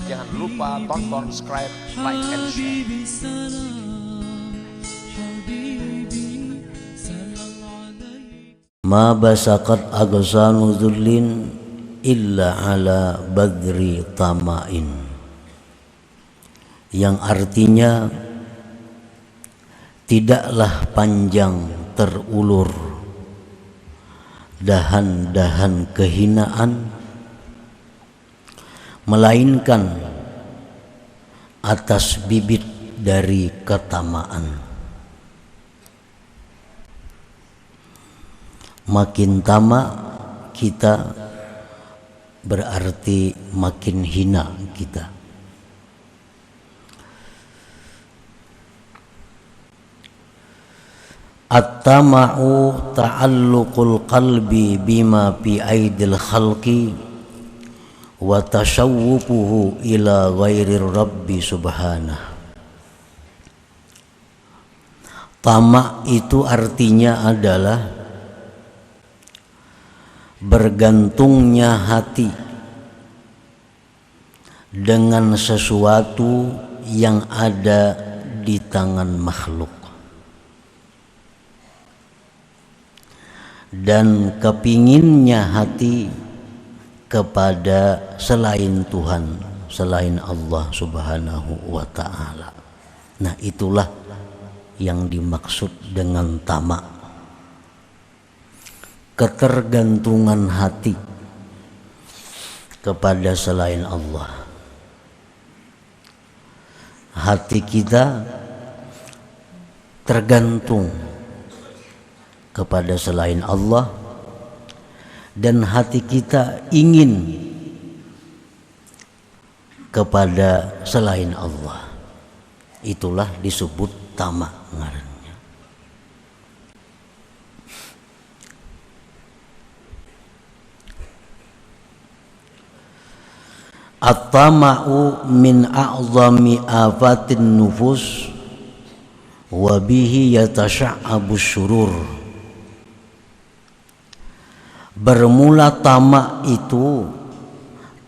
Jangan lupa tonton, subscribe, like, and share. Ma basaqat aghsanu dhullin illa ala badri tama'in, yang artinya tidaklah panjang terulur dahan-dahan kehinaan melainkan atas bibit dari ketamaan. Makin tamak kita berarti makin hina kita. At-tama'u ta'alluqul qalbi bima fi aidil khalqi wa tashawwufuhu ila ghairir rabbi subhanah. Tamak itu artinya adalah bergantungnya hati dengan sesuatu yang ada di tangan makhluk, dan kepinginnya hati kepada selain Tuhan, selain Allah subhanahu wa ta'ala. Nah, itulah yang dimaksud dengan tamak. Ketergantungan hati kepada selain Allah. Hati kita tergantung kepada selain Allah, dan hati kita ingin kepada selain Allah. Itulah disebut tamak ngarannya. At-tama'u min a'zami afatin nufus wa bihi yatasha'abu syurur. Bermula tamak itu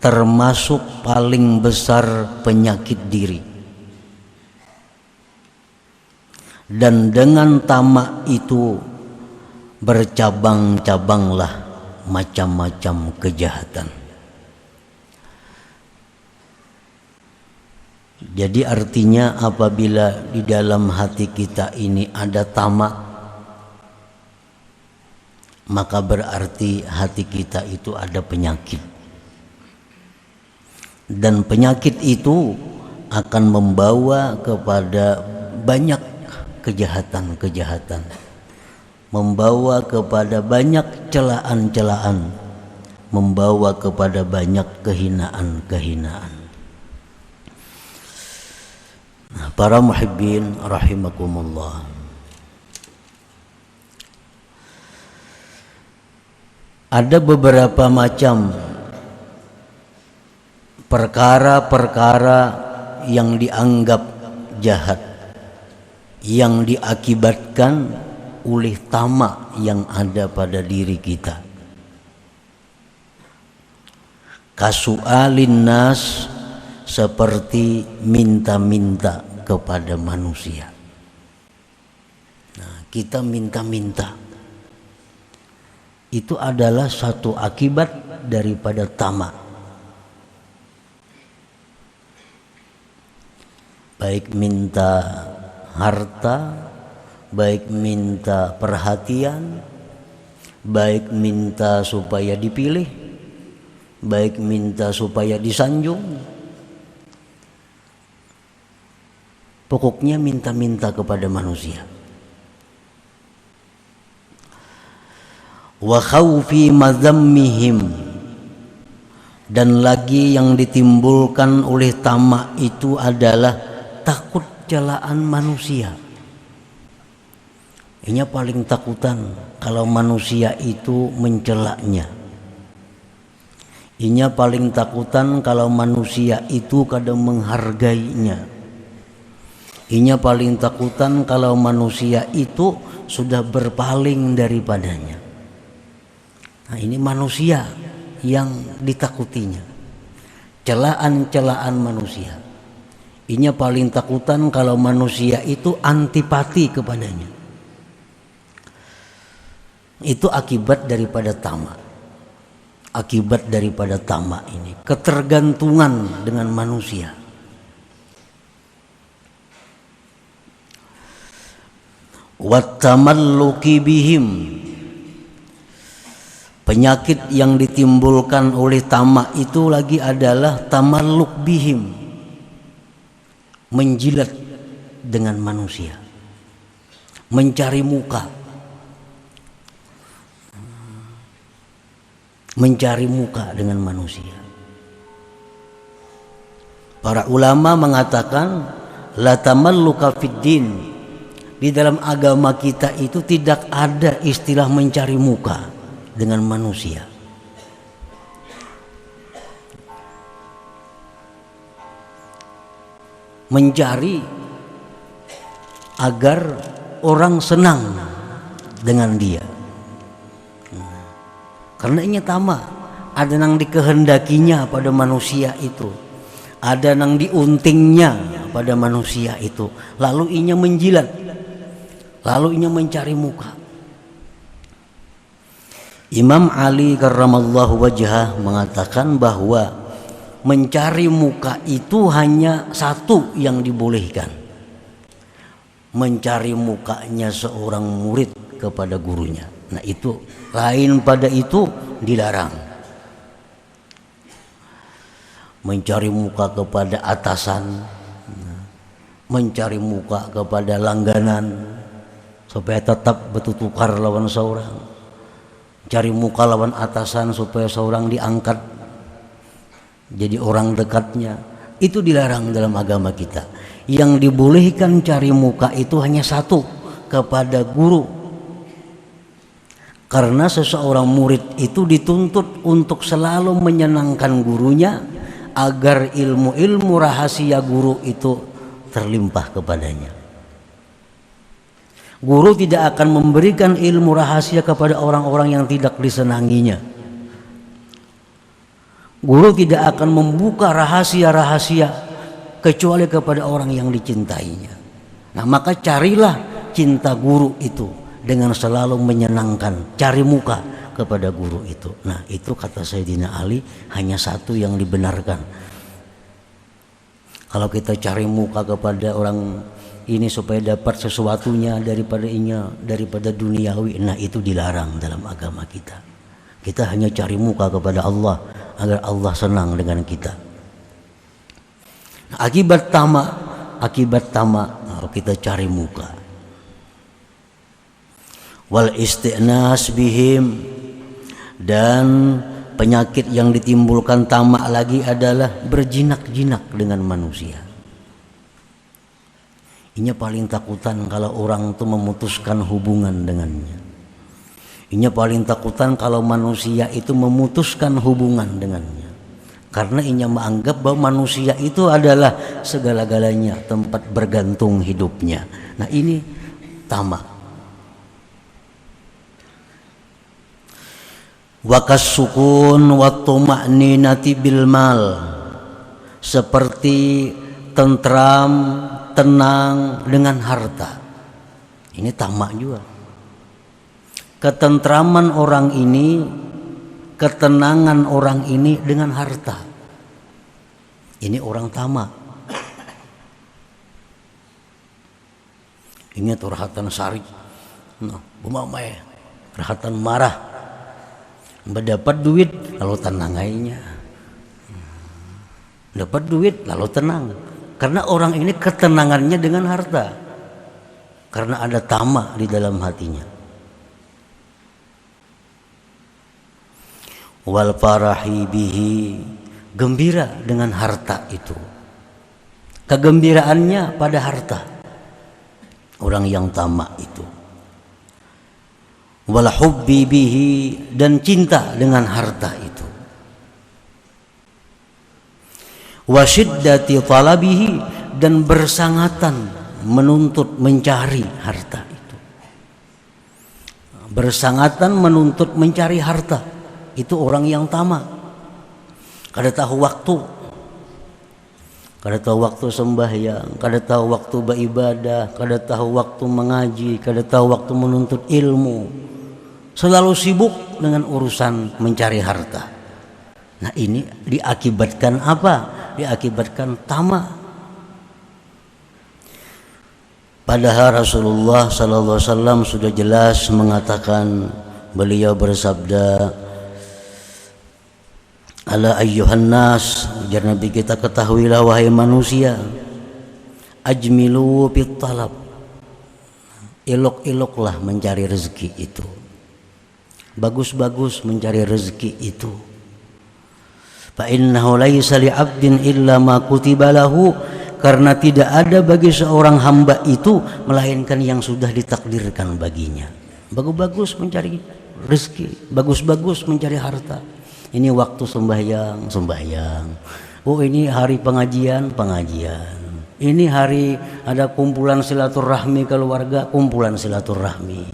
termasuk paling besar penyakit diri, dan dengan tamak itu bercabang-cabanglah macam-macam kejahatan. Jadi artinya apabila di dalam hati kita ini ada tamak, maka berarti hati kita itu ada penyakit, dan penyakit itu akan membawa kepada banyak kejahatan-kejahatan, membawa kepada banyak celaan-celaan, membawa kepada banyak kehinaan-kehinaan. Nah, para muhibbin rahimakumullah, ada beberapa macam perkara-perkara yang dianggap jahat yang diakibatkan oleh tamak yang ada pada diri kita. Kasu'alin nas, seperti minta-minta kepada manusia. Nah, kita minta-minta itu adalah satu akibat daripada tamak. Baik minta harta, baik minta perhatian, baik minta supaya dipilih, baik minta supaya disanjung. Pokoknya minta-minta kepada manusia. Wa khawfi madzammihim, dan lagi yang ditimbulkan oleh tamak itu adalah takut celaan manusia. Ini paling takutan kalau manusia itu mencelaknya. Ini paling takutan kalau manusia itu kadang menghargainya. Inya paling takutan kalau manusia itu sudah berpaling daripadanya. Nah, ini manusia. yang ditakutinya, celaan-celaan manusia. Inya paling takutan kalau manusia itu antipati kepadanya. Itu akibat daripada tamak. Akibat daripada tamak ini, ketergantungan dengan manusia. Wattamalluki bihim. Penyakit yang ditimbulkan oleh tamak itu lagi adalah tamalluk bihim, menjilat dengan manusia, mencari muka, mencari muka dengan manusia. Para ulama mengatakan la tamalluka fid din. Di dalam agama kita itu tidak ada istilah mencari muka dengan manusia. Mencari agar orang senang dengan dia. Karena ini tamak, ada yang dikehendakinya pada manusia itu, ada yang diuntingnya pada manusia itu, lalu inya menjilat, lalu inya mencari muka. Imam Ali karramallahu wajhah mengatakan bahwa mencari muka itu hanya satu yang dibolehkan, mencari mukanya seorang murid kepada gurunya. Nah itu, lain pada itu dilarang. Mencari muka kepada atasan, mencari muka kepada langganan supaya tetap bertukar lawan seorang, cari muka lawan atasan supaya seorang diangkat jadi orang dekatnya, itu dilarang dalam agama kita. Yang dibolehkan cari muka itu hanya satu, kepada guru. Karena seseorang murid itu dituntut untuk selalu menyenangkan gurunya agar ilmu-ilmu rahasia guru itu terlimpah kepadanya. Guru tidak akan memberikan ilmu rahasia kepada orang-orang yang tidak disenanginya. Guru tidak akan membuka rahasia-rahasia kecuali kepada orang yang dicintainya. Nah, maka carilah cinta guru itu dengan selalu menyenangkan, cari muka kepada guru itu. Nah, itu kata Sayyidina Ali hanya satu yang dibenarkan. Kalau kita cari muka kepada orang ini supaya dapat sesuatunya daripada duniawi, nah itu dilarang dalam agama kita. Kita hanya cari muka kepada Allah agar Allah senang dengan kita. Nah, akibat tamak kita cari muka. Wal isti'nas bihim, dan penyakit yang ditimbulkan tamak lagi adalah berjinak-jinak dengan manusia. Inya paling takutan kalau orang itu memutuskan hubungan dengannya. Inya paling takutan kalau manusia itu memutuskan hubungan dengannya. Karena inya menganggap bahwa manusia itu adalah segala-galanya, tempat bergantung hidupnya. Nah ini tamak. Wakas sukun wa tuma'ninati bil mal, seperti tentram, tenang dengan harta. Ini tamak juga. Ketentraman orang ini, ketenangan orang ini dengan harta. Ini orang tamak. Ingat rahatan sari, bumamai, rahatan marah. Mendapat duit lalu tenang aja, dapat duit lalu tenang. Karena orang ini ketenangannya dengan harta, karena ada tamak di dalam hatinya. Wal farahi bihi, gembira dengan harta itu, kegembiraannya pada harta. Orang yang tamak itu. Wal hubbi bihi, dan cinta dengan harta itu. Wa syiddati talabihi, dan bersangatan menuntut mencari harta itu. Bersangatan menuntut mencari harta, itu orang yang tamak. Kada tahu waktu, kada tahu waktu sembahyang, kada tahu waktu beribadah, kada tahu waktu mengaji, kada tahu waktu menuntut ilmu. Selalu sibuk dengan urusan mencari harta. Nah, ini diakibatkan apa? Diakibatkan tamak. Padahal Rasulullah sallallahu alaihi wasallam sudah jelas mengatakan, beliau bersabda, ala ayyuhan nas, ujar Nabi kita, ketahuilah wahai manusia, ajmilu fit talab, elok-eloklah mencari rezeki itu, bagus-bagus mencari rezeki itu. Fa innahu laisa li 'abdin illa ma kutiba lahu, karena tidak ada bagi seorang hamba itu melainkan yang sudah ditakdirkan baginya. Bagus-bagus mencari rezeki, bagus-bagus mencari harta. Ini waktu sembahyang, sembahyang. Oh, ini hari pengajian, pengajian. Ini hari ada kumpulan silaturahmi keluarga, kumpulan silaturahmi.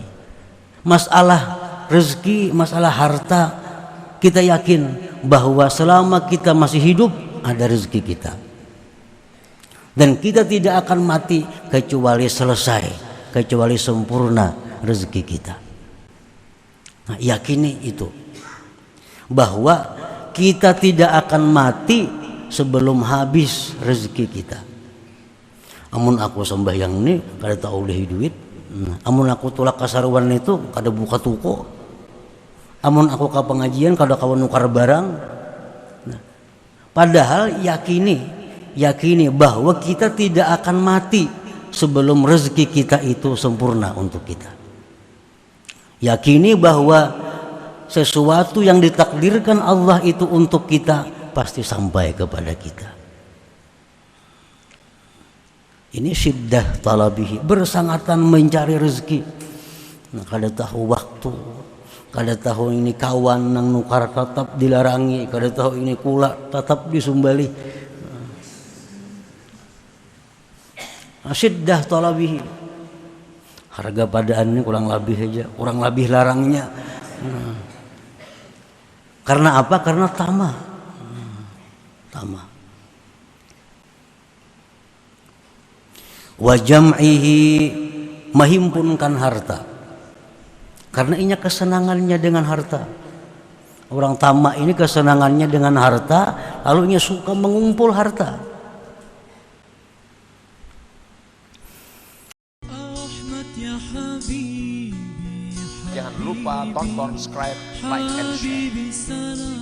Masalah rezeki, masalah harta, kita yakin bahwa selama kita masih hidup ada rezeki kita. Dan kita tidak akan mati kecuali selesai, kecuali sempurna rezeki kita. Nah, yakini itu, bahwa kita tidak akan mati sebelum habis rezeki kita. Amun aku sembahyang nih kada tahu oleh duit, amun aku tulak kasaruan itu kada buka toko, amun aku ke pengajian kada kawan nukar barang. Nah, padahal yakini bahwa kita tidak akan mati sebelum rezeki kita itu sempurna untuk kita. Yakini bahwa sesuatu yang ditakdirkan Allah itu untuk kita pasti sampai kepada kita. Ini syiddah talabihi, bersangatan mencari rezeki. Nah, kada tahu waktu, kada tahu ini kawan nang nukar tetap dilarangi, kada tahu ini kula tetap disumbali. Syiddah talabihi, harga padaan ini kurang lebih aja, kurang lebih larangnya. Karena apa? Karena tamak. Tamak. Wa jam'ihi, menghimpunkan harta. Karena ini kesenangannya dengan harta. Orang tamak ini kesenangannya dengan harta, lalu ia suka mengumpul harta. Jangan lupa tonton, subscribe, like, and share.